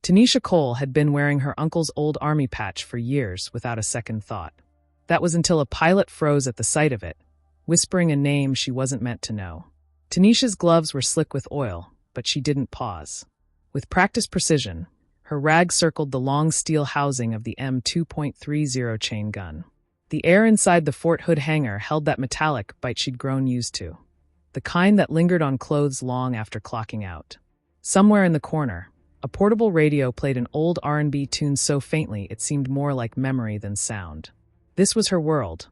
Tanisha Cole had been wearing her uncle's old army patch for years without a second thought. That was until a pilot froze at the sight of it, whispering a name she wasn't meant to know. Tanisha's gloves were slick with oil, but she didn't pause. With practiced precision, her rag circled the long steel housing of the M2.30 chain gun. The air inside the Fort Hood hangar held that metallic bite she'd grown used to, the kind that lingered on clothes long after clocking out. Somewhere in the corner, a portable radio played an old R&B tune so faintly it seemed more like memory than sound. This was her world.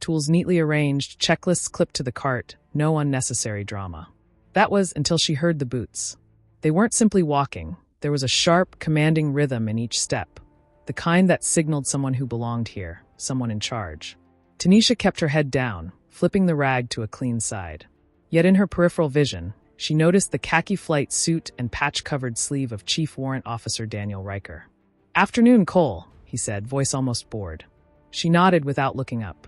Tools neatly arranged, checklists clipped to the cart, no unnecessary drama. That was until she heard the boots. They weren't simply walking. There was a sharp, commanding rhythm in each step, the kind that signaled someone who belonged here, someone in charge. Tanisha kept her head down, flipping the rag to a clean side. Yet in her peripheral vision, she noticed the khaki flight suit and patch-covered sleeve of Chief Warrant Officer Daniel Riker. "Afternoon, Cole," he said, voice almost bored. She nodded without looking up.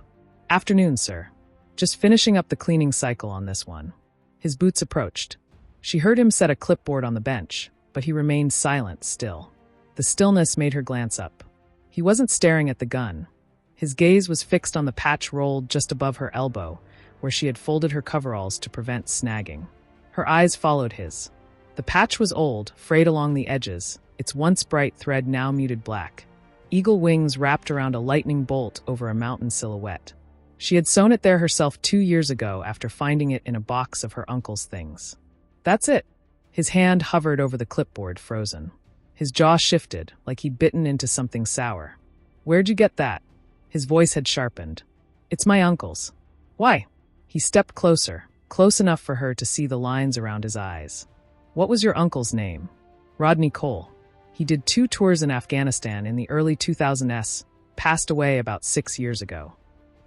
"Afternoon, sir. Just finishing up the cleaning cycle on this one." His boots approached. She heard him set a clipboard on the bench, but he remained silent still. The stillness made her glance up. He wasn't staring at the gun. His gaze was fixed on the patch rolled just above her elbow, where she had folded her coveralls to prevent snagging. Her eyes followed his. The patch was old, frayed along the edges, its once bright thread now muted black. Eagle wings wrapped around a lightning bolt over a mountain silhouette. She had sewn it there herself 2 years ago after finding it in a box of her uncle's things. "That's it." His hand hovered over the clipboard, frozen. His jaw shifted, like he'd bitten into something sour. "Where'd you get that?" His voice had sharpened. "It's my uncle's." "Why?" He stepped closer, close enough for her to see the lines around his eyes. "What was your uncle's name?" "Rodney Cole. He did 2 tours in Afghanistan in the early 2000s, passed away about 6 years ago."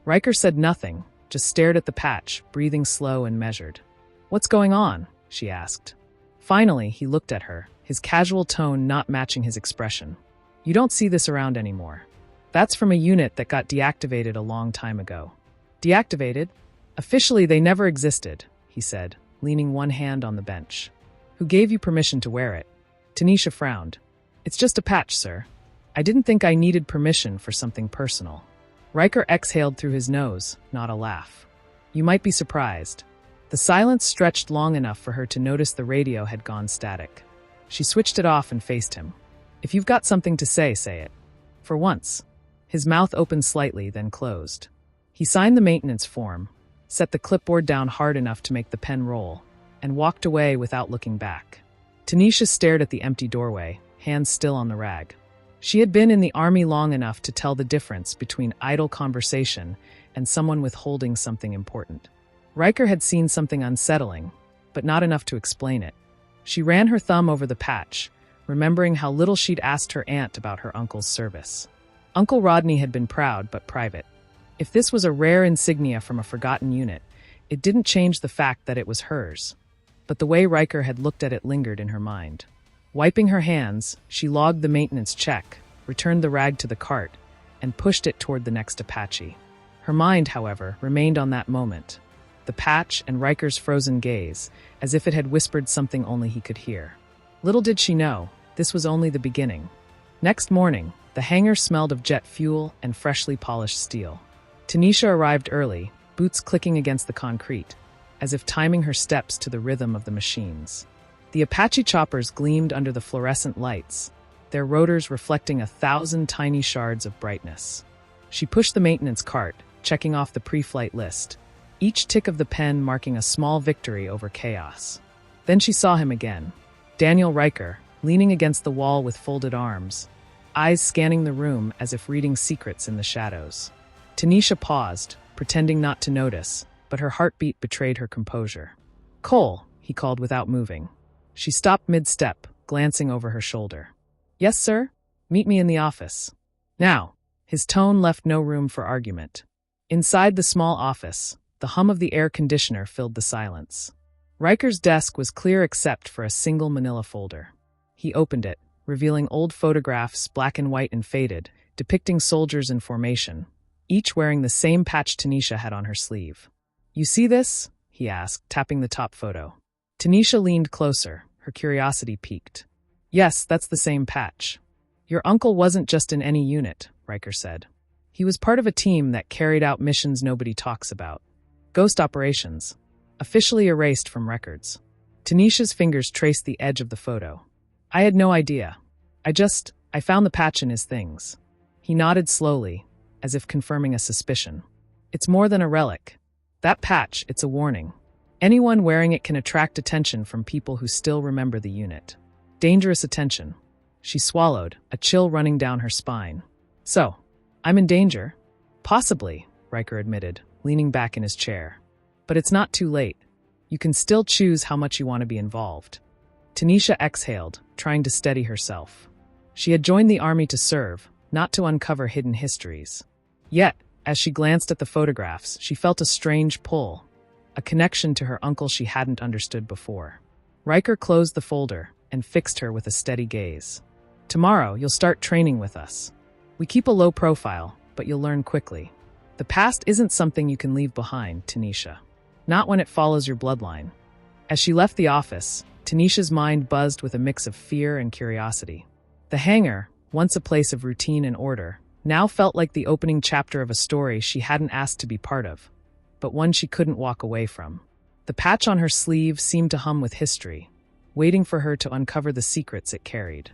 Riker said nothing, just stared at the patch, breathing slow and measured. "What's going on?" she asked. Finally, he looked at her, his casual tone not matching his expression. "You don't see this around anymore. That's from a unit that got deactivated a long time ago." "Deactivated? Officially, they never existed," he said, leaning one hand on the bench. "Who gave you permission to wear it?" Tanisha frowned. "It's just a patch, sir. I didn't think I needed permission for something personal." Riker exhaled through his nose, not a laugh. "You might be surprised." The silence stretched long enough for her to notice the radio had gone static. She switched it off and faced him. "If you've got something to say, say it." For once. His mouth opened slightly, then closed. He signed the maintenance form, set the clipboard down hard enough to make the pen roll, and walked away without looking back. Tanisha stared at the empty doorway, hands still on the rag. She had been in the army long enough to tell the difference between idle conversation and someone withholding something important. Riker had seen something unsettling, but not enough to explain it. She ran her thumb over the patch, remembering how little she'd asked her aunt about her uncle's service. Uncle Rodney had been proud but private. If this was a rare insignia from a forgotten unit, it didn't change the fact that it was hers. But the way Riker had looked at it lingered in her mind. Wiping her hands, she logged the maintenance check, returned the rag to the cart, and pushed it toward the next Apache. Her mind, however, remained on that moment. The patch and Riker's frozen gaze, as if it had whispered something only he could hear. Little did she know, this was only the beginning. Next morning, the hangar smelled of jet fuel and freshly polished steel. Tanisha arrived early, boots clicking against the concrete, as if timing her steps to the rhythm of the machines. The Apache choppers gleamed under the fluorescent lights, their rotors reflecting 1,000 tiny shards of brightness. She pushed the maintenance cart, checking off the pre-flight list, each tick of the pen marking a small victory over chaos. Then she saw him again, Daniel Riker, leaning against the wall with folded arms, eyes scanning the room as if reading secrets in the shadows. Tanisha paused, pretending not to notice, but her heartbeat betrayed her composure. "Cole," he called without moving. She stopped mid-step, glancing over her shoulder. "Yes, sir? Meet me in the office." "Now." His tone left no room for argument. Inside the small office, the hum of the air conditioner filled the silence. Riker's desk was clear except for a single manila folder. He opened it, revealing old photographs, black and white and faded, depicting soldiers in formation, each wearing the same patch Tanisha had on her sleeve. "You see this?" he asked, tapping the top photo. Tanisha leaned closer, her curiosity piqued. Yes, that's the same patch. Your uncle wasn't just in any unit, Riker said. He was part of a team that carried out missions nobody talks about. Ghost operations. Officially erased from records. Tanisha's fingers traced the edge of the photo. I had no idea. I found the patch in his things. He nodded slowly, as if confirming a suspicion. It's more than a relic. That patch, it's a warning. Anyone wearing it can attract attention from people who still remember the unit. Dangerous attention. She swallowed, a chill running down her spine. So, I'm in danger? Possibly, Riker admitted, leaning back in his chair. But it's not too late. You can still choose how much you want to be involved. Tanisha exhaled, trying to steady herself. She had joined the army to serve, not to uncover hidden histories. Yet, as she glanced at the photographs, she felt a strange pull, a connection to her uncle she hadn't understood before. Riker closed the folder and fixed her with a steady gaze. Tomorrow, you'll start training with us. We keep a low profile, but you'll learn quickly. The past isn't something you can leave behind, Tanisha. Not when it follows your bloodline. As she left the office, Tanisha's mind buzzed with a mix of fear and curiosity. The hangar, once a place of routine and order, now felt like the opening chapter of a story she hadn't asked to be part of, but one she couldn't walk away from. The patch on her sleeve seemed to hum with history, waiting for her to uncover the secrets it carried.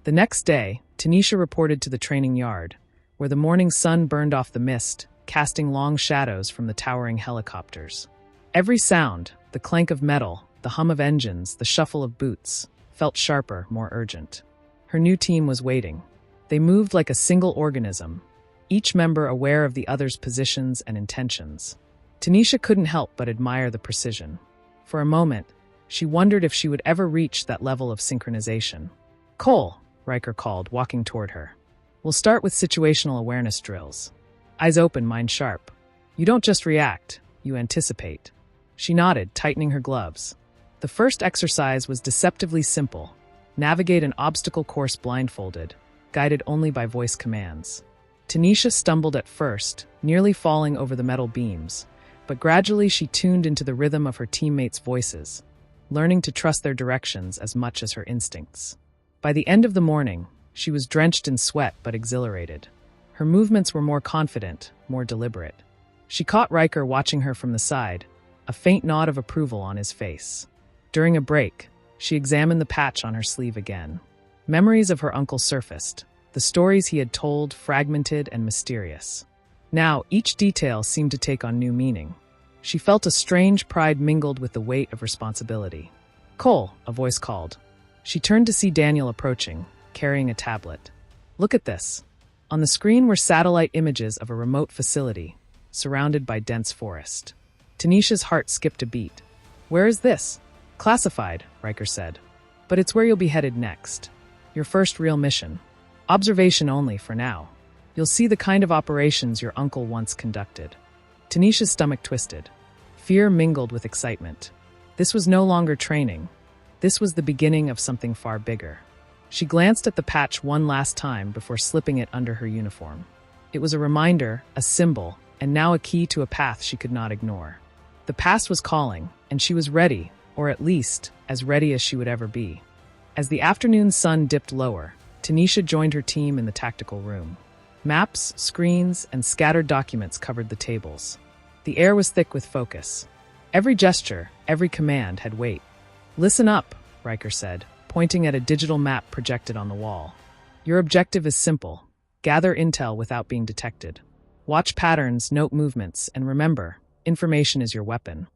The next day, Tanisha reported to the training yard, where the morning sun burned off the mist, casting long shadows from the towering helicopters. Every sound, the clank of metal, the hum of engines, the shuffle of boots, felt sharper, more urgent. Her new team was waiting. They moved like a single organism, each member aware of the other's positions and intentions. Tanisha couldn't help but admire the precision. For a moment, she wondered if she would ever reach that level of synchronization. Cole, Riker called, walking toward her. We'll start with situational awareness drills. Eyes open, mind sharp. You don't just react, you anticipate. She nodded, tightening her gloves. The first exercise was deceptively simple. Navigate an obstacle course blindfolded, guided only by voice commands. Tanisha stumbled at first, nearly falling over the metal beams, but gradually she tuned into the rhythm of her teammates' voices, learning to trust their directions as much as her instincts. By the end of the morning, she was drenched in sweat but exhilarated. Her movements were more confident, more deliberate. She caught Riker watching her from the side, a faint nod of approval on his face. During a break, she examined the patch on her sleeve again. Memories of her uncle surfaced, the stories he had told fragmented and mysterious. Now, each detail seemed to take on new meaning. She felt a strange pride mingled with the weight of responsibility. Cole, a voice called. She turned to see Daniel approaching, carrying a tablet. Look at this. On the screen were satellite images of a remote facility, surrounded by dense forest. Tanisha's heart skipped a beat. Where is this? Classified, Riker said. But it's where you'll be headed next. Your first real mission. Observation only for now. You'll see the kind of operations your uncle once conducted. Tanisha's stomach twisted. Fear mingled with excitement. This was no longer training. This was the beginning of something far bigger. She glanced at the patch one last time before slipping it under her uniform. It was a reminder, a symbol, and now a key to a path she could not ignore. The past was calling, and she was ready, or at least, as ready as she would ever be. As the afternoon sun dipped lower, Tanisha joined her team in the tactical room. Maps, screens, and scattered documents covered the tables. The air was thick with focus. Every gesture, every command had weight. Listen up, Riker said, pointing at a digital map projected on the wall. Your objective is simple. Gather intel without being detected. Watch patterns, note movements, and remember, information is your weapon.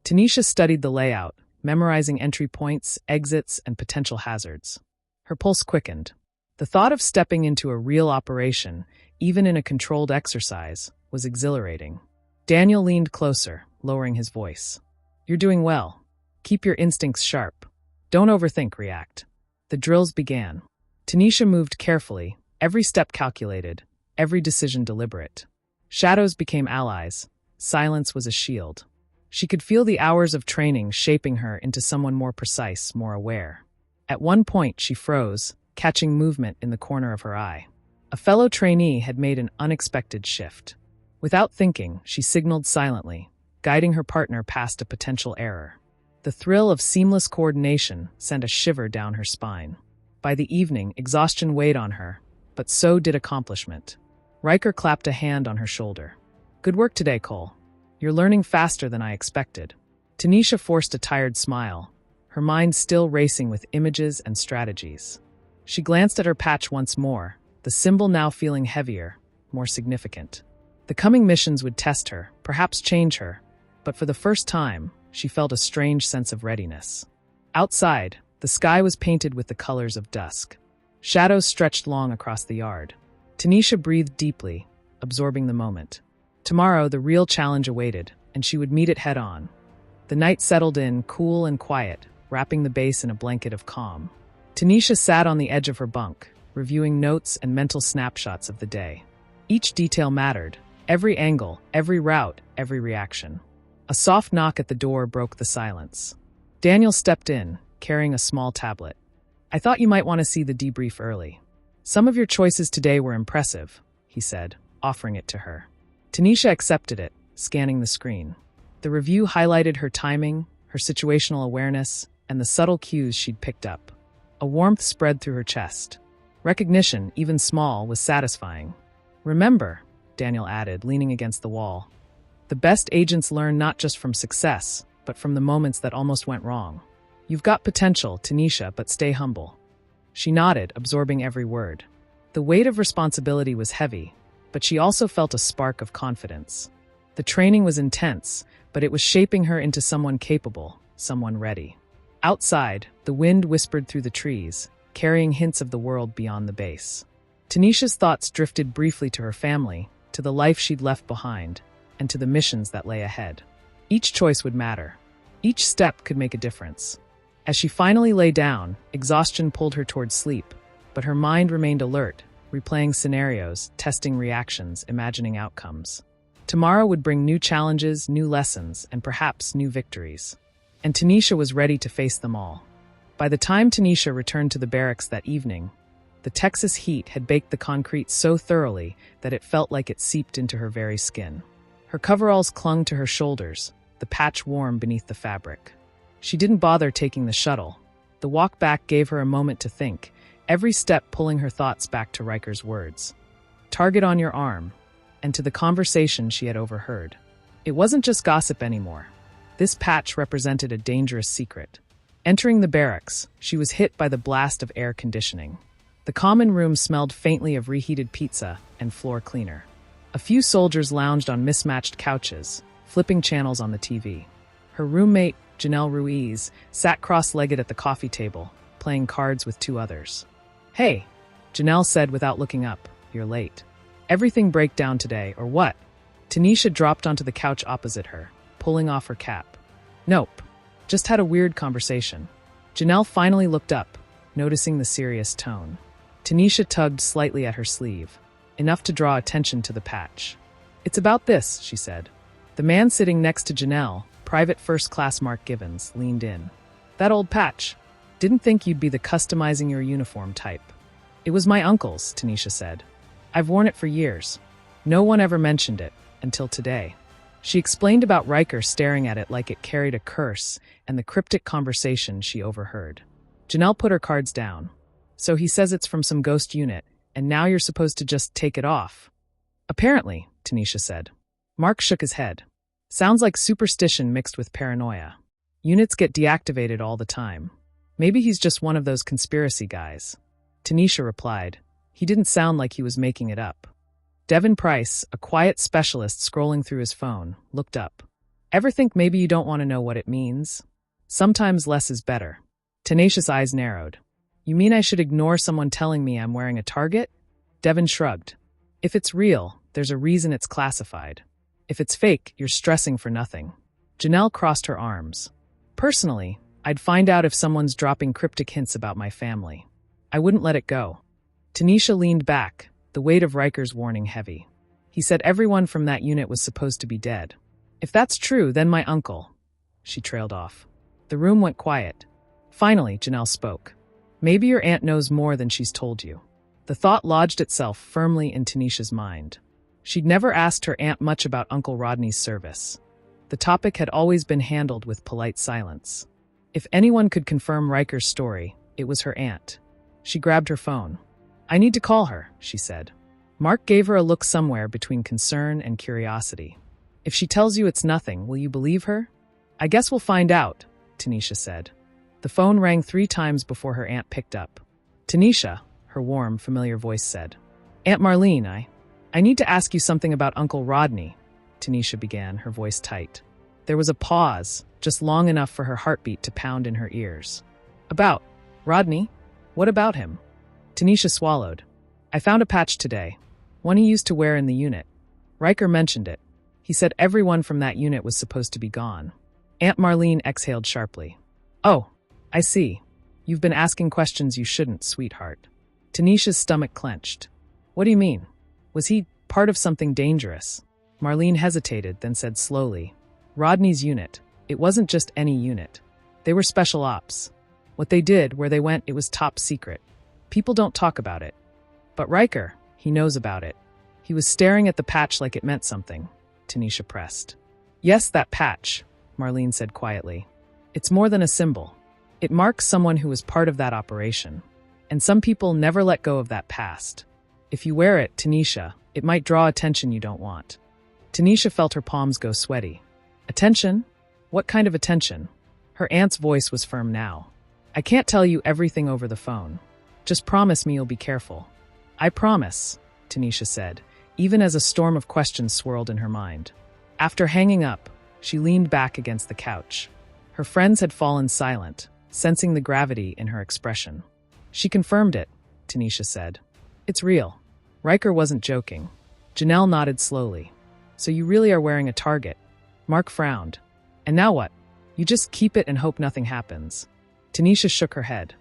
Tanisha studied the layout, memorizing entry points, exits, and potential hazards. Her pulse quickened. The thought of stepping into a real operation, even in a controlled exercise, was exhilarating. Daniel leaned closer, lowering his voice. You're doing well. Keep your instincts sharp. Don't overthink, react. The drills began. Tanisha moved carefully, every step calculated, every decision deliberate. Shadows became allies. Silence was a shield. She could feel the hours of training shaping her into someone more precise, more aware. At one point, she froze, catching movement in the corner of her eye. A fellow trainee had made an unexpected shift. Without thinking, she signaled silently, guiding her partner past a potential error. The thrill of seamless coordination sent a shiver down her spine. By the evening, exhaustion weighed on her, but so did accomplishment. Riker clapped a hand on her shoulder. Good work today, Cole. You're learning faster than I expected. Tanisha forced a tired smile, her mind still racing with images and strategies. She glanced at her patch once more, the symbol now feeling heavier, more significant. The coming missions would test her, perhaps change her, but for the first time, she felt a strange sense of readiness. Outside, the sky was painted with the colors of dusk. Shadows stretched long across the yard. Tanisha breathed deeply, absorbing the moment. Tomorrow, the real challenge awaited, and she would meet it head-on. The night settled in, cool and quiet, wrapping the base in a blanket of calm. Tanisha sat on the edge of her bunk, reviewing notes and mental snapshots of the day. Each detail mattered, every angle, every route, every reaction. A soft knock at the door broke the silence. Daniel stepped in, carrying a small tablet. I thought you might want to see the debrief early. Some of your choices today were impressive, he said, offering it to her. Tanisha accepted it, scanning the screen. The review highlighted her timing, her situational awareness, and the subtle cues she'd picked up. A warmth spread through her chest. Recognition, even small, was satisfying. Remember, Daniel added, leaning against the wall, the best agents learn not just from success, but from the moments that almost went wrong. You've got potential, Tanisha, but stay humble. She nodded, absorbing every word. The weight of responsibility was heavy, but she also felt a spark of confidence. The training was intense, but it was shaping her into someone capable, someone ready. Outside, the wind whispered through the trees, carrying hints of the world beyond the base. Tanisha's thoughts drifted briefly to her family, to the life she'd left behind, and to the missions that lay ahead. Each choice would matter. Each step could make a difference. As she finally lay down, exhaustion pulled her towards sleep, but her mind remained alert, replaying scenarios, testing reactions, imagining outcomes. Tomorrow would bring new challenges, new lessons, and perhaps new victories. And Tanisha was ready to face them all. By the time Tanisha returned to the barracks that evening, the Texas heat had baked the concrete so thoroughly that it felt like it seeped into her very skin. Her coveralls clung to her shoulders, the patch warm beneath the fabric. She didn't bother taking the shuttle. The walk back gave her a moment to think, every step pulling her thoughts back to Riker's words. Target on your arm, and to the conversation she had overheard. It wasn't just gossip anymore. This patch represented a dangerous secret. Entering the barracks, she was hit by the blast of air conditioning. The common room smelled faintly of reheated pizza and floor cleaner. A few soldiers lounged on mismatched couches, flipping channels on the TV. Her roommate, Janelle Ruiz, sat cross-legged at the coffee table, playing cards with two others. Hey, Janelle said without looking up, you're late. Everything break down today, or what? Tanisha dropped onto the couch opposite her, pulling off her cap. Nope, just had a weird conversation. Janelle finally looked up, noticing the serious tone. Tanisha tugged slightly at her sleeve, enough to draw attention to the patch. It's about this, she said. The man sitting next to Janelle, Private First Class Mark Givens, leaned in. That old patch. Didn't think you'd be the customizing your uniform type. It was my uncle's, Tanisha said. I've worn it for years. No one ever mentioned it, until today. She explained about Riker staring at it like it carried a curse and the cryptic conversation she overheard. Janelle put her cards down. So he says it's from some ghost unit, and now you're supposed to just take it off. Apparently, Tanisha said. Mark shook his head. Sounds like superstition mixed with paranoia. Units get deactivated all the time. Maybe he's just one of those conspiracy guys. Tanisha replied. He didn't sound like he was making it up. Devin Price, a quiet specialist scrolling through his phone, looked up. Ever think maybe you don't want to know what it means? Sometimes less is better. Tanisha's eyes narrowed. You mean I should ignore someone telling me I'm wearing a target? Devin shrugged. If it's real, there's a reason it's classified. If it's fake, you're stressing for nothing. Janelle crossed her arms. Personally, I'd find out if someone's dropping cryptic hints about my family. I wouldn't let it go. Tanisha leaned back, the weight of Riker's warning heavy. He said everyone from that unit was supposed to be dead. If that's true, then my uncle. She trailed off. The room went quiet. Finally, Janelle spoke. Maybe your aunt knows more than she's told you. The thought lodged itself firmly in Tanisha's mind. She'd never asked her aunt much about Uncle Rodney's service. The topic had always been handled with polite silence. If anyone could confirm Riker's story, it was her aunt. She grabbed her phone. I need to call her, she said. Mark gave her a look somewhere between concern and curiosity. If she tells you it's nothing, will you believe her? I guess we'll find out, Tanisha said. The phone rang 3 times before her aunt picked up. Tanisha, her warm, familiar voice said. Aunt Marlene, I need to ask you something about Uncle Rodney, Tanisha began, her voice tight. There was a pause, just long enough for her heartbeat to pound in her ears. About Rodney? What about him? Tanisha swallowed. I found a patch today, one he used to wear in the unit. Riker mentioned it. He said everyone from that unit was supposed to be gone. Aunt Marlene exhaled sharply. Oh, I see. You've been asking questions you shouldn't, sweetheart. Tanisha's stomach clenched. What do you mean? Was he part of something dangerous? Marlene hesitated, then said slowly. Rodney's unit. It wasn't just any unit. They were special ops. What they did, where they went, it was top secret. People don't talk about it. But Riker, he knows about it. He was staring at the patch like it meant something, Tanisha pressed. Yes, that patch, Marlene said quietly. It's more than a symbol. It marks someone who was part of that operation. And some people never let go of that past. If you wear it, Tanisha, it might draw attention you don't want. Tanisha felt her palms go sweaty. Attention? What kind of attention? Her aunt's voice was firm now. I can't tell you everything over the phone. Just promise me you'll be careful. I promise, Tanisha said, even as a storm of questions swirled in her mind. After hanging up, she leaned back against the couch. Her friends had fallen silent, sensing the gravity in her expression. She confirmed it, Tanisha said. It's real. Riker wasn't joking. Janelle nodded slowly. So you really are wearing a target. Mark frowned. And now what? You just keep it and hope nothing happens. Tanisha shook her head.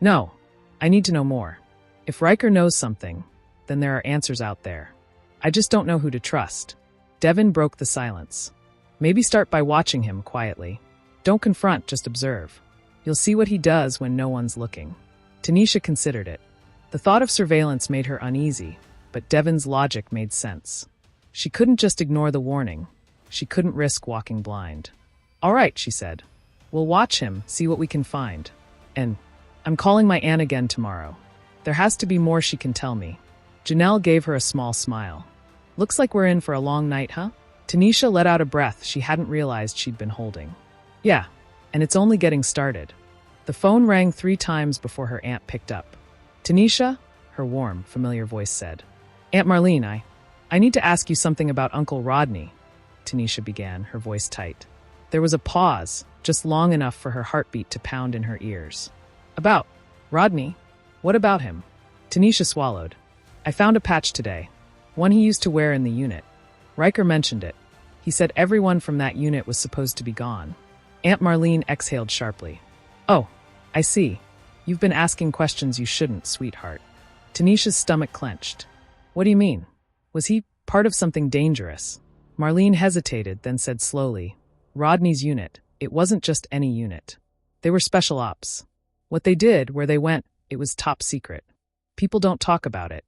No, I need to know more. If Riker knows something, then there are answers out there. I just don't know who to trust. Devin broke the silence. Maybe start by watching him quietly. Don't confront, just observe. You'll see what he does when no one's looking. Tanisha considered it. The thought of surveillance made her uneasy, but Devin's logic made sense. She couldn't just ignore the warning. She couldn't risk walking blind. All right, she said. We'll watch him, see what we can find. And I'm calling my aunt again tomorrow. There has to be more she can tell me. Janelle gave her a small smile. Looks like we're in for a long night, huh? Tanisha let out a breath she hadn't realized she'd been holding. Yeah, and it's only getting started. The phone rang 3 times before her aunt picked up. Tanisha, her warm, familiar voice said. Aunt Marlene, I need to ask you something about Uncle Rodney, Tanisha began, her voice tight. There was a pause, just long enough for her heartbeat to pound in her ears. About Rodney? What about him? Tanisha swallowed. I found a patch today, one he used to wear in the unit. Riker mentioned it. He said everyone from that unit was supposed to be gone. Aunt Marlene exhaled sharply. Oh, I see. You've been asking questions you shouldn't, sweetheart. Tanisha's stomach clenched. What do you mean? Was he part of something dangerous? Marlene hesitated, then said slowly. Rodney's unit. It wasn't just any unit. They were special ops. What they did, where they went, it was top secret. People don't talk about it.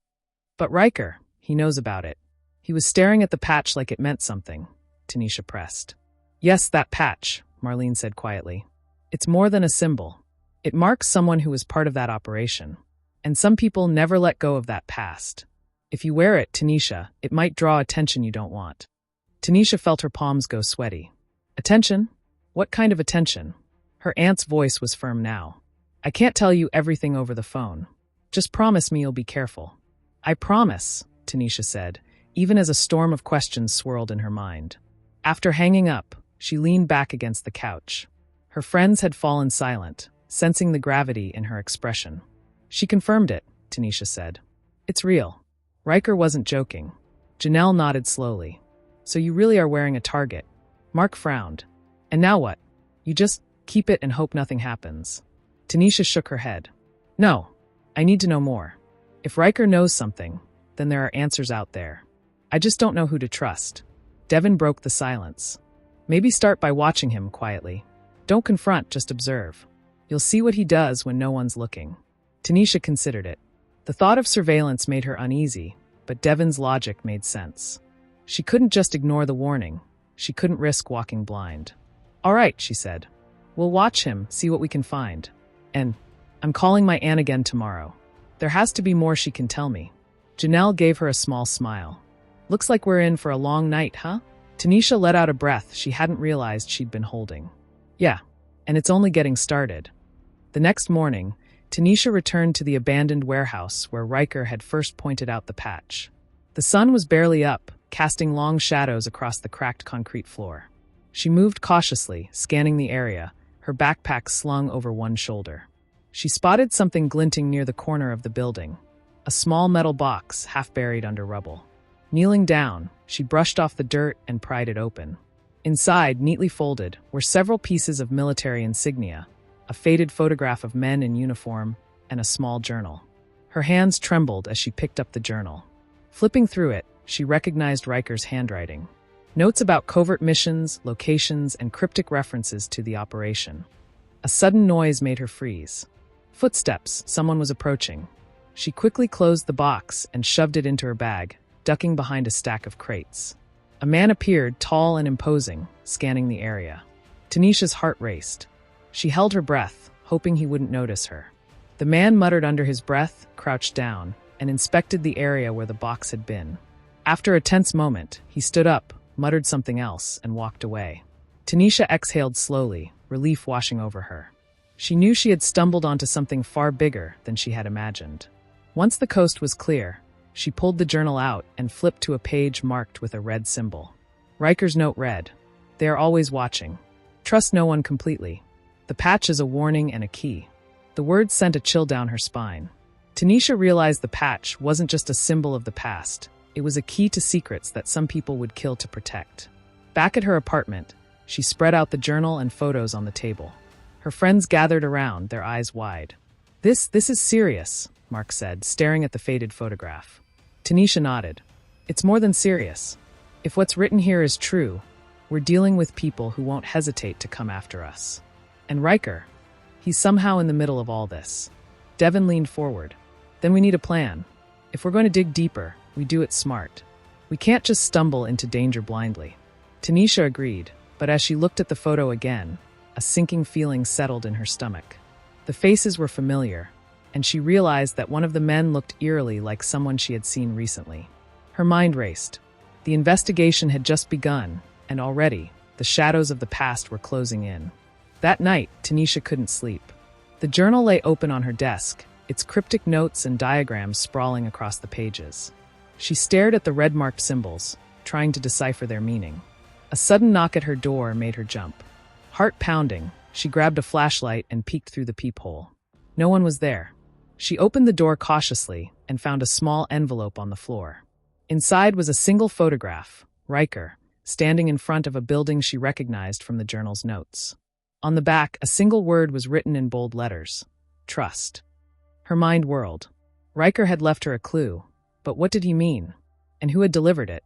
But Riker, he knows about it. He was staring at the patch like it meant something, Tanisha pressed. Yes, that patch, Marlene said quietly. It's more than a symbol. It marks someone who was part of that operation. And some people never let go of that past. If you wear it, Tanisha, it might draw attention you don't want. Tanisha felt her palms go sweaty. Attention? What kind of attention? Her aunt's voice was firm now. I can't tell you everything over the phone. Just promise me you'll be careful. I promise, Tanisha said, even as a storm of questions swirled in her mind. After hanging up, she leaned back against the couch. Her friends had fallen silent, sensing the gravity in her expression. She confirmed it, Tanisha said. It's real. Riker wasn't joking. Janelle nodded slowly. So you really are wearing a target. Mark frowned. And now what? You just keep it and hope nothing happens. Tanisha shook her head. No, I need to know more. If Riker knows something, then there are answers out there. I just don't know who to trust. Devin broke the silence. Maybe start by watching him quietly. Don't confront, just observe. You'll see what he does when no one's looking. Tanisha considered it. The thought of surveillance made her uneasy, but Devin's logic made sense. She couldn't just ignore the warning. She couldn't risk walking blind. All right, she said. We'll watch him, see what we can find. And I'm calling my aunt again tomorrow. There has to be more she can tell me. Janelle gave her a small smile. Looks like we're in for a long night, huh? Tanisha let out a breath she hadn't realized she'd been holding. Yeah, and it's only getting started. The next morning, Tanisha returned to the abandoned warehouse where Riker had first pointed out the patch. The sun was barely up, casting long shadows across the cracked concrete floor. She moved cautiously, scanning the area, her backpack slung over one shoulder. She spotted something glinting near the corner of the building, a small metal box half buried under rubble. Kneeling down, she brushed off the dirt and pried it open. Inside, neatly folded, were several pieces of military insignia, a faded photograph of men in uniform, and a small journal. Her hands trembled as she picked up the journal. Flipping through it, she recognized Riker's handwriting. Notes about covert missions, locations, and cryptic references to the operation. A sudden noise made her freeze. Footsteps, someone was approaching. She quickly closed the box and shoved it into her bag, ducking behind a stack of crates. A man appeared, tall and imposing, scanning the area. Tanisha's heart raced. She held her breath, hoping he wouldn't notice her. The man muttered under his breath, crouched down, and inspected the area where the box had been. After a tense moment, he stood up, muttered something else, and walked away. Tanisha exhaled slowly, relief washing over her. She knew she had stumbled onto something far bigger than she had imagined. Once the coast was clear, she pulled the journal out and flipped to a page marked with a red symbol. Riker's note read, "They are always watching. Trust no one completely. The patch is a warning and a key." The words sent a chill down her spine. Tanisha realized the patch wasn't just a symbol of the past. It was a key to secrets that some people would kill to protect. Back at her apartment, she spread out the journal and photos on the table. Her friends gathered around, their eyes wide. This is serious," Mark said, staring at the faded photograph. Tanisha nodded. "It's more than serious. If what's written here is true, we're dealing with people who won't hesitate to come after us. And Riker, he's somehow in the middle of all this." Devin leaned forward. "Then we need a plan. If we're going to dig deeper, we do it smart. We can't just stumble into danger blindly." Tanisha agreed, but as she looked at the photo again, a sinking feeling settled in her stomach. The faces were familiar, and she realized that one of the men looked eerily like someone she had seen recently. Her mind raced. The investigation had just begun, and already, the shadows of the past were closing in. That night, Tanisha couldn't sleep. The journal lay open on her desk, its cryptic notes and diagrams sprawling across the pages. She stared at the red-marked symbols, trying to decipher their meaning. A sudden knock at her door made her jump. Heart pounding, she grabbed a flashlight and peeked through the peephole. No one was there. She opened the door cautiously and found a small envelope on the floor. Inside was a single photograph, Riker, standing in front of a building she recognized from the journal's notes. On the back, a single word was written in bold letters: trust. Her mind whirled. Riker had left her a clue, but what did he mean? And who had delivered it?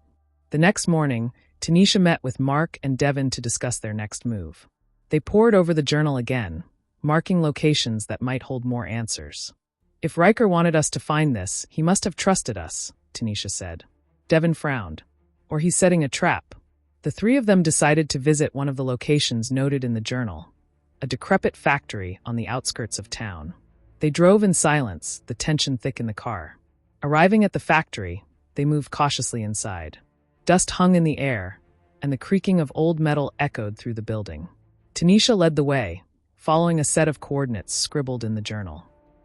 The next morning, Tanisha met with Mark and Devin to discuss their next move. They pored over the journal again, marking locations that might hold more answers. "If Riker wanted us to find this, he must have trusted us," Tanisha said. Devin frowned. "Or he's setting a trap." The three of them decided to visit one of the locations noted in the journal, a decrepit factory on the outskirts of town. They drove in silence, the tension thick in the car. Arriving at the factory, they moved cautiously inside. Dust hung in the air, and the creaking of old metal echoed through the building. Tanisha led the way, following a set of coordinates scribbled in the journal.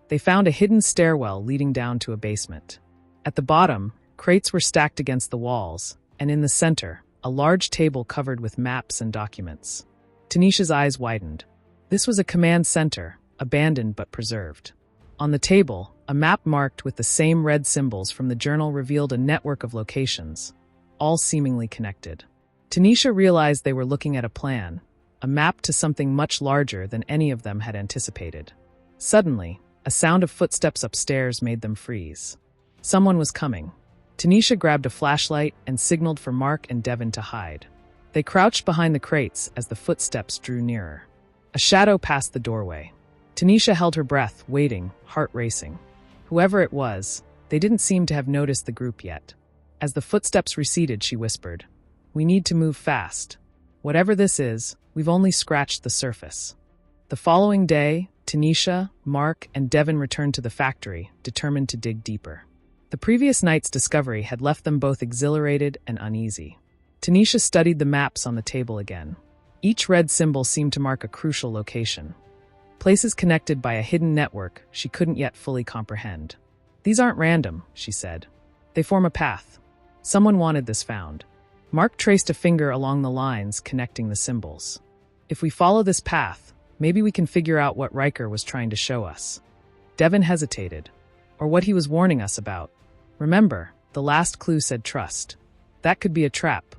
They found a hidden stairwell leading down to a basement. At the bottom, crates were stacked against the walls, and in the center, a large table covered with maps and documents. Tanisha's eyes widened. This was a command center, abandoned but preserved. On the table, a map marked with the same red symbols from the journal revealed a network of locations, all seemingly connected. Tanisha realized they were looking at a plan, a map to something much larger than any of them had anticipated. Suddenly, a sound of footsteps upstairs made them freeze. Someone was coming. Tanisha grabbed a flashlight and signaled for Mark and Devin to hide. They crouched behind the crates as the footsteps drew nearer. A shadow passed the doorway. Tanisha held her breath, waiting, heart racing. Whoever it was, they didn't seem to have noticed the group yet. As the footsteps receded, she whispered, "We need to move fast. Whatever this is, we've only scratched the surface." The following day, Tanisha, Mark, and Devin returned to the factory, determined to dig deeper. The previous night's discovery had left them both exhilarated and uneasy. Tanisha studied the maps on the table again. Each red symbol seemed to mark a crucial location. Places connected by a hidden network she couldn't yet fully comprehend. "These aren't random," she said. "They form a path. Someone wanted this found." Mark traced a finger along the lines connecting the symbols. "If we follow this path, maybe we can figure out what Riker was trying to show us." Devin hesitated. Or what he was warning us about. Remember, the last clue said trust. That could be a trap.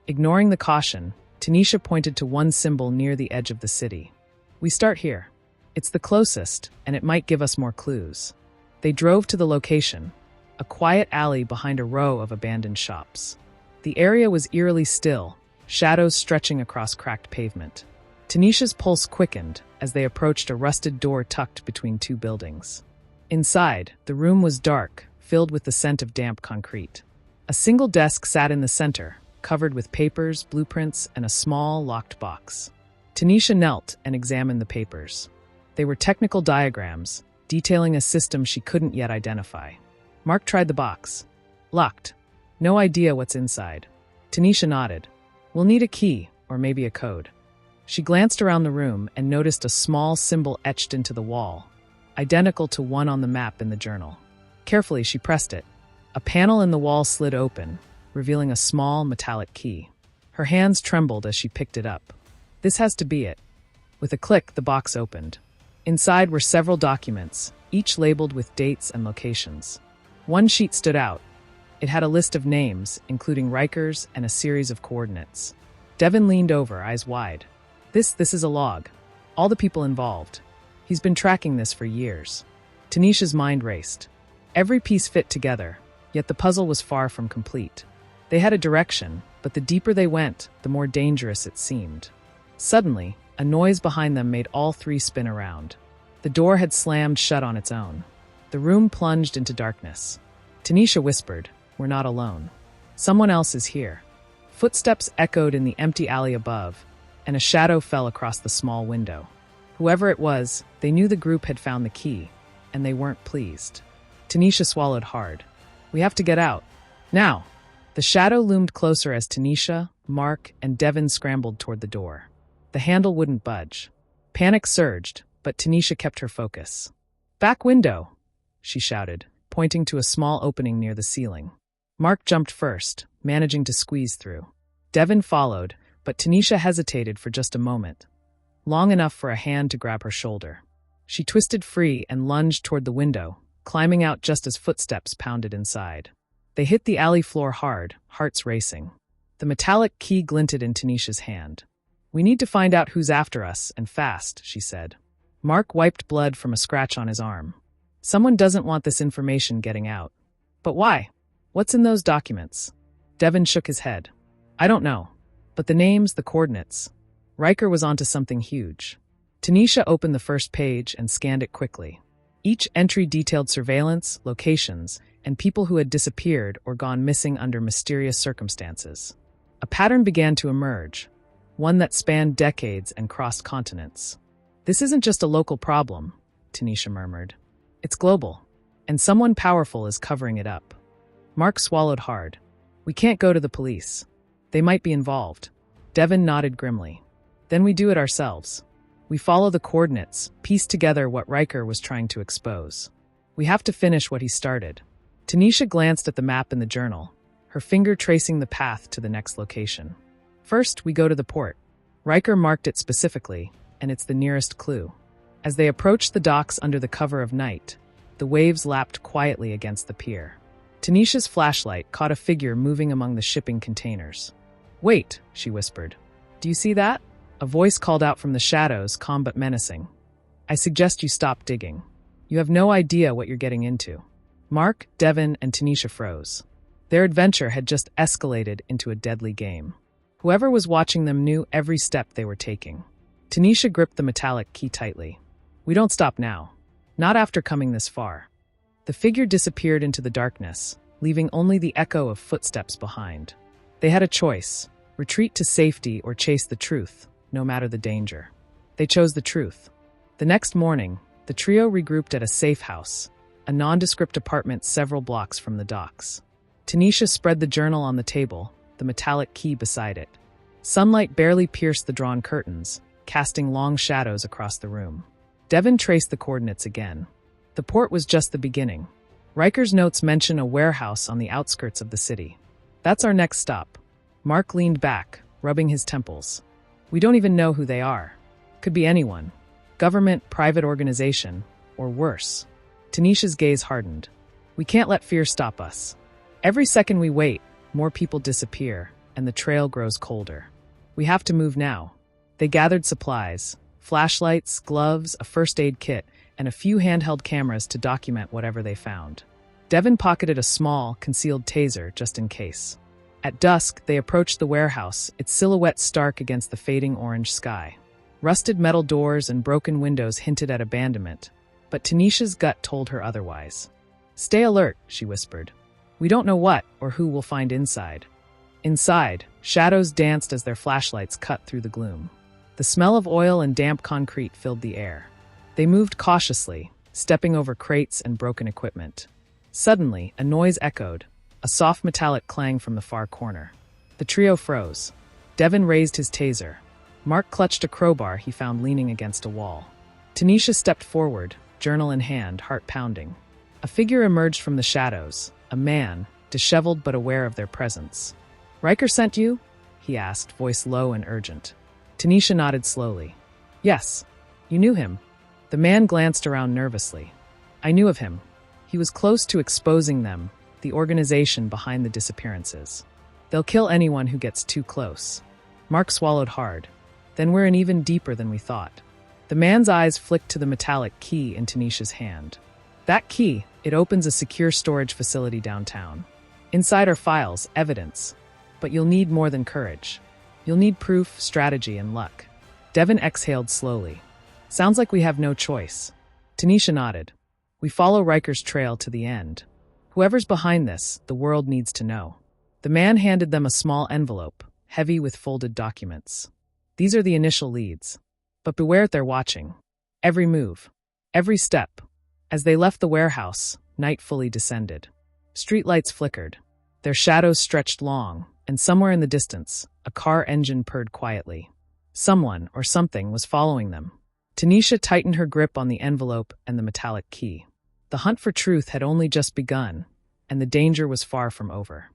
Ignoring the caution, Tanisha pointed to one symbol near the edge of the city. "We start here. It's the closest, and it might give us more clues." They drove to the location, a quiet alley behind a row of abandoned shops. The area was eerily still, shadows stretching across cracked pavement. Tanisha's pulse quickened as they approached a rusted door tucked between two buildings. Inside, the room was dark, filled with the scent of damp concrete. A single desk sat in the center, covered with papers, blueprints, and a small, locked box. Tanisha knelt and examined the papers. They were technical diagrams, detailing a system she couldn't yet identify. Mark tried the box. Locked. No idea what's inside. Tanisha nodded. "We'll need a key, or maybe a code." She glanced around the room and noticed a small symbol etched into the wall, identical to one on the map in the journal. Carefully, she pressed it. A panel in the wall slid open, revealing a small metallic key. Her hands trembled as she picked it up. This has to be it. With a click, the box opened. Inside were several documents, each labeled with dates and locations. One sheet stood out. It had a list of names, including Riker's, and a series of coordinates. Devin leaned over, eyes wide. This is a log. All the people involved. He's been tracking this for years." Tanisha's mind raced. Every piece fit together, yet the puzzle was far from complete. They had a direction, but the deeper they went, the more dangerous it seemed. Suddenly, a noise behind them made all three spin around. The door had slammed shut on its own. The room plunged into darkness. Tanisha whispered, "We're not alone. Someone else is here." Footsteps echoed in the empty alley above, and a shadow fell across the small window. Whoever it was, they knew the group had found the key, and they weren't pleased. Tanisha swallowed hard. "We have to get out. Now!" The shadow loomed closer as Tanisha, Mark, and Devin scrambled toward the door. The handle wouldn't budge. Panic surged, but Tanisha kept her focus. "Back window!" she shouted, pointing to a small opening near the ceiling. Mark jumped first, managing to squeeze through. Devin followed, but Tanisha hesitated for just a moment, long enough for a hand to grab her shoulder. She twisted free and lunged toward the window, climbing out just as footsteps pounded inside. They hit the alley floor hard, hearts racing. The metallic key glinted in Tanisha's hand. "We need to find out who's after us, and fast," she said. Mark wiped blood from a scratch on his arm. "Someone doesn't want this information getting out." "But why? What's in those documents?" Devin shook his head. "I don't know. But the names, the coordinates. Riker was onto something huge." Tanisha opened the first page and scanned it quickly. Each entry detailed surveillance, locations, and people who had disappeared or gone missing under mysterious circumstances. A pattern began to emerge, one that spanned decades and crossed continents. "This isn't just a local problem," Tanisha murmured. "It's global, and someone powerful is covering it up." Mark swallowed hard. "We can't go to the police. They might be involved." Devin nodded grimly. "Then we do it ourselves. We follow the coordinates, piece together what Riker was trying to expose. We have to finish what he started." Tanisha glanced at the map in the journal, her finger tracing the path to the next location. "First, we go to the port. Riker marked it specifically, and it's the nearest clue." As they approached the docks under the cover of night, the waves lapped quietly against the pier. Tanisha's flashlight caught a figure moving among the shipping containers. "Wait," she whispered. "Do you see that?" A voice called out from the shadows, calm but menacing. "I suggest you stop digging. You have no idea what you're getting into." Mark, Devin, and Tanisha froze. Their adventure had just escalated into a deadly game. Whoever was watching them knew every step they were taking. Tanisha gripped the metallic key tightly. "We don't stop now. Not after coming this far." The figure disappeared into the darkness, leaving only the echo of footsteps behind. They had a choice: retreat to safety or chase the truth, no matter the danger. They chose the truth. The next morning, The trio regrouped at a safe house, a nondescript apartment several blocks from the docks. Tanisha spread the journal on the table, the metallic key beside it. Sunlight barely pierced the drawn curtains, casting long shadows across the room. Devin traced the coordinates again. The port was just the beginning. Riker's notes mention a warehouse on the outskirts of the city. That's our next stop. Mark leaned back, rubbing his temples. We don't even know who they are. Could be anyone. Government, private organization, or worse. Tanisha's gaze hardened. We can't let fear stop us. Every second we wait, more people disappear, and the trail grows colder. We have to move now. They gathered supplies, flashlights, gloves, a first aid kit, and a few handheld cameras to document whatever they found. Devin pocketed a small, concealed taser just in case. At dusk, they approached the warehouse, its silhouette stark against the fading orange sky. Rusted metal doors and broken windows hinted at abandonment, but Tanisha's gut told her otherwise. Stay alert, she whispered. We don't know what or who we'll find inside. Inside, shadows danced as their flashlights cut through the gloom. The smell of oil and damp concrete filled the air. They moved cautiously, stepping over crates and broken equipment. Suddenly, a noise echoed, a soft metallic clang from the far corner. The trio froze. Devin raised his taser. Mark clutched a crowbar he found leaning against a wall. Tanisha stepped forward, journal in hand, heart pounding. A figure emerged from the shadows, a man, disheveled but aware of their presence. Riker sent you? He asked, voice low and urgent. Tanisha nodded slowly. Yes. You knew him. The man glanced around nervously. I knew of him. He was close to exposing them, the organization behind the disappearances. They'll kill anyone who gets too close. Mark swallowed hard. Then we're in even deeper than we thought. The man's eyes flicked to the metallic key in Tanisha's hand. That key, it opens a secure storage facility downtown. Inside are files, evidence. But you'll need more than courage. You'll need proof, strategy, and luck. Devin exhaled slowly. Sounds like we have no choice. Tanisha nodded. We follow Riker's trail to the end. Whoever's behind this, the world needs to know. The man handed them a small envelope, heavy with folded documents. These are the initial leads. But beware they're watching. Every move. Every step. As they left the warehouse, night fully descended. Streetlights flickered. Their shadows stretched long, and somewhere in the distance, a car engine purred quietly. Someone, or something, was following them. Tanisha tightened her grip on the envelope and the metallic key. The hunt for truth had only just begun, and the danger was far from over.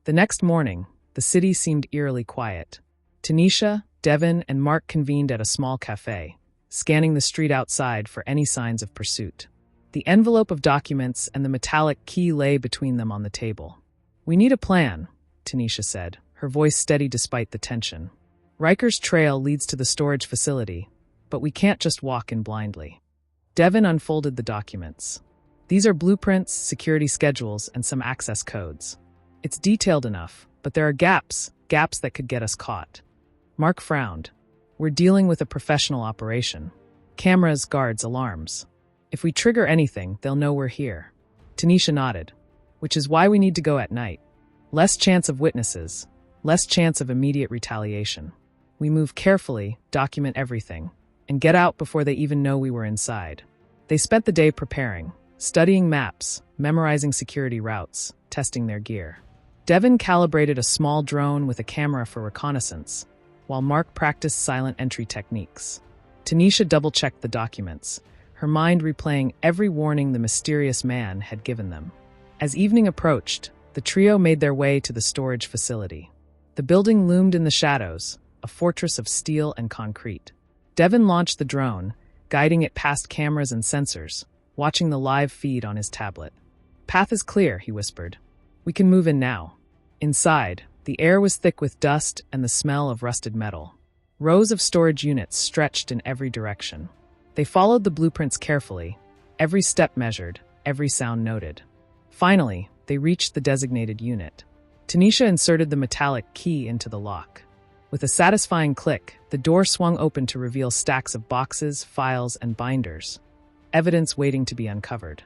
The next morning, the city seemed eerily quiet. Tanisha, Devin, and Mark convened at a small cafe, scanning the street outside for any signs of pursuit. The envelope of documents and the metallic key lay between them on the table. We need a plan, Tanisha said, her voice steady despite the tension. Riker's trail leads to the storage facility, but we can't just walk in blindly. Devin unfolded the documents. These are blueprints, security schedules, and some access codes. It's detailed enough, but there are gaps that could get us caught. Mark frowned. We're dealing with a professional operation. Cameras, guards, alarms. If we trigger anything, they'll know we're here. Tanisha nodded. Which is why we need to go at night. Less chance of witnesses, less chance of immediate retaliation. We move carefully, document everything, and get out before they even know we were inside. They spent the day preparing, studying maps, memorizing security routes, testing their gear. Devin calibrated a small drone with a camera for reconnaissance, while Mark practiced silent entry techniques. Tanisha double-checked the documents, her mind replaying every warning the mysterious man had given them. As evening approached, the trio made their way to the storage facility. The building loomed in the shadows, a fortress of steel and concrete. Devin launched the drone, guiding it past cameras and sensors, watching the live feed on his tablet. Path is clear, he whispered. We can move in now. Inside, the air was thick with dust and the smell of rusted metal. Rows of storage units stretched in every direction. They followed the blueprints carefully, every step measured, every sound noted. Finally, they reached the designated unit. Tanisha inserted the metallic key into the lock. With a satisfying click, the door swung open to reveal stacks of boxes, files, and binders. Evidence waiting to be uncovered.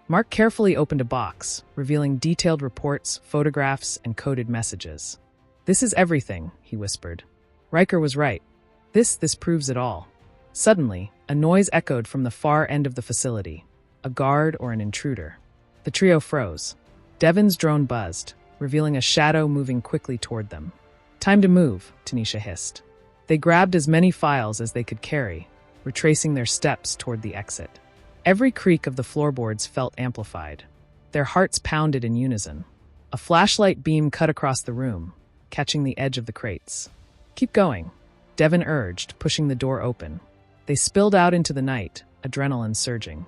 Mark carefully opened a box, revealing detailed reports, photographs, and coded messages. This is everything, he whispered. Riker was right. This proves it all. Suddenly, a noise echoed from the far end of the facility, a guard or an intruder. The trio froze. Devon's drone buzzed, revealing a shadow moving quickly toward them. "Time to move," Tanisha hissed. They grabbed as many files as they could carry, retracing their steps toward the exit. Every creak of the floorboards felt amplified. Their hearts pounded in unison. A flashlight beam cut across the room, catching the edge of the crates. "Keep going," Devon urged, pushing the door open. They spilled out into the night, adrenaline surging.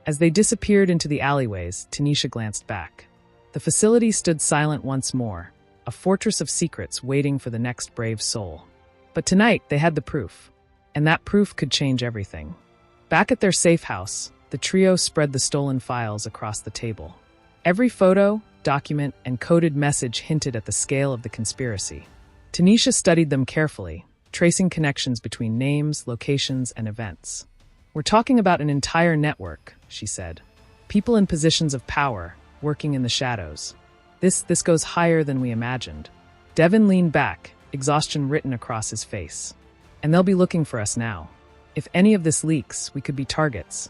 As they disappeared into the alleyways, Tanisha glanced back. The facility stood silent once more, a fortress of secrets waiting for the next brave soul. But tonight they had the proof, and that proof could change everything. Back at their safe house, the trio spread the stolen files across the table. Every photo, document, and coded message hinted at the scale of the conspiracy. Tanisha studied them carefully, tracing connections between names, locations, and events. "We're talking about an entire network," she said. "People in positions of power, working in the shadows. This goes higher than we imagined." Devon leaned back, exhaustion written across his face. "And they'll be looking for us now. If any of this leaks, we could be targets."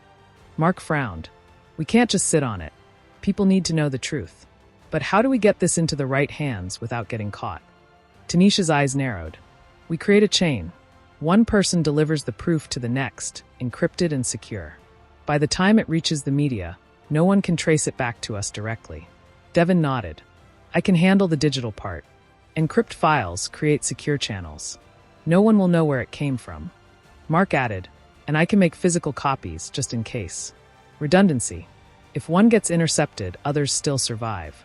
Mark frowned. "We can't just sit on it. People need to know the truth. But how do we get this into the right hands without getting caught?" Tanisha's eyes narrowed. "We create a chain. One person delivers the proof to the next, encrypted and secure. By the time it reaches the media, no one can trace it back to us directly." Devon nodded. "I can handle the digital part. Encrypt files, create secure channels. No one will know where it came from." Mark added, "And I can make physical copies, just in case. Redundancy. If one gets intercepted, others still survive."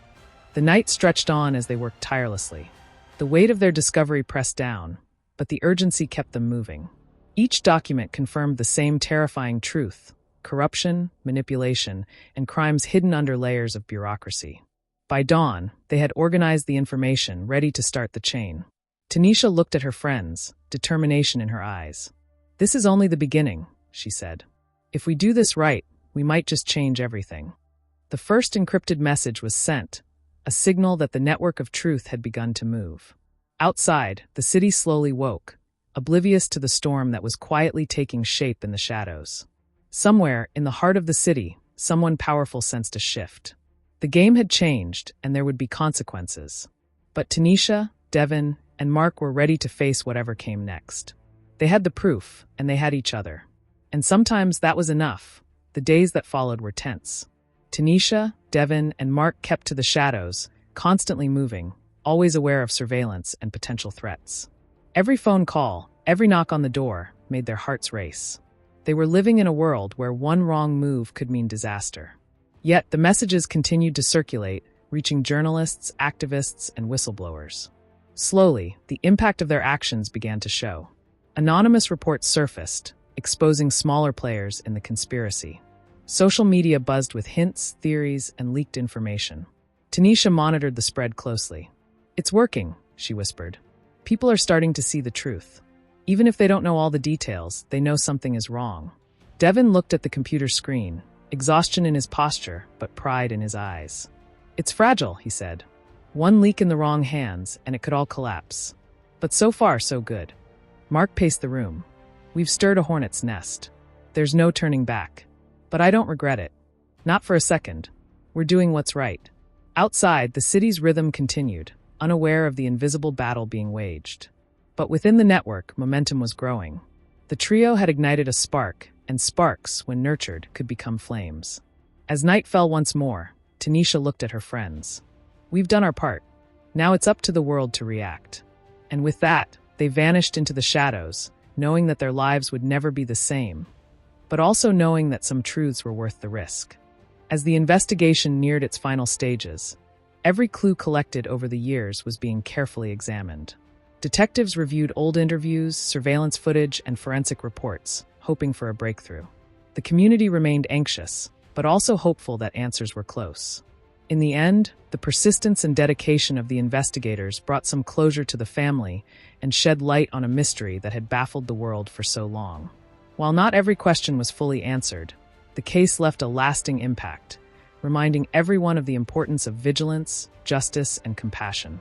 The night stretched on as they worked tirelessly. The weight of their discovery pressed down, but the urgency kept them moving. Each document confirmed the same terrifying truth: corruption, manipulation, and crimes hidden under layers of bureaucracy. By dawn, they had organized the information, ready to start the chain. Tanisha looked at her friends, determination in her eyes. "This is only the beginning," she said. "If we do this right, we might just change everything." The first encrypted message was sent, a signal that the network of truth had begun to move. Outside, the city slowly woke, oblivious to the storm that was quietly taking shape in the shadows. Somewhere, in the heart of the city, someone powerful sensed a shift. The game had changed, and there would be consequences. But Tanisha, Devon, and Mark were ready to face whatever came next. They had the proof, and they had each other. And sometimes that was enough. The days that followed were tense. Tanisha, Devon, and Mark kept to the shadows, constantly moving, always aware of surveillance and potential threats. Every phone call, every knock on the door, made their hearts race. They were living in a world where one wrong move could mean disaster. Yet the messages continued to circulate, reaching journalists, activists, and whistleblowers. Slowly, the impact of their actions began to show. Anonymous reports surfaced, exposing smaller players in the conspiracy. Social media buzzed with hints, theories, and leaked information. Tanisha monitored the spread closely. "It's working," she whispered. "People are starting to see the truth. Even if they don't know all the details, they know something is wrong." Devon looked at the computer screen, exhaustion in his posture, but pride in his eyes. "It's fragile," he said. "One leak in the wrong hands, and it could all collapse. But so far, so good." Mark paced the room. "We've stirred a hornet's nest. There's no turning back. But I don't regret it. Not for a second. We're doing what's right." Outside, the city's rhythm continued, unaware of the invisible battle being waged. But within the network, momentum was growing. The trio had ignited a spark, and sparks, when nurtured, could become flames. As night fell once more, Tanisha looked at her friends. "We've done our part. Now it's up to the world to react." And with that, they vanished into the shadows, knowing that their lives would never be the same, but also knowing that some truths were worth the risk. As the investigation neared its final stages, every clue collected over the years was being carefully examined. Detectives reviewed old interviews, surveillance footage, and forensic reports, hoping for a breakthrough. The community remained anxious, but also hopeful that answers were close. In the end, the persistence and dedication of the investigators brought some closure to the family and shed light on a mystery that had baffled the world for so long. While not every question was fully answered, the case left a lasting impact, reminding everyone of the importance of vigilance, justice, and compassion.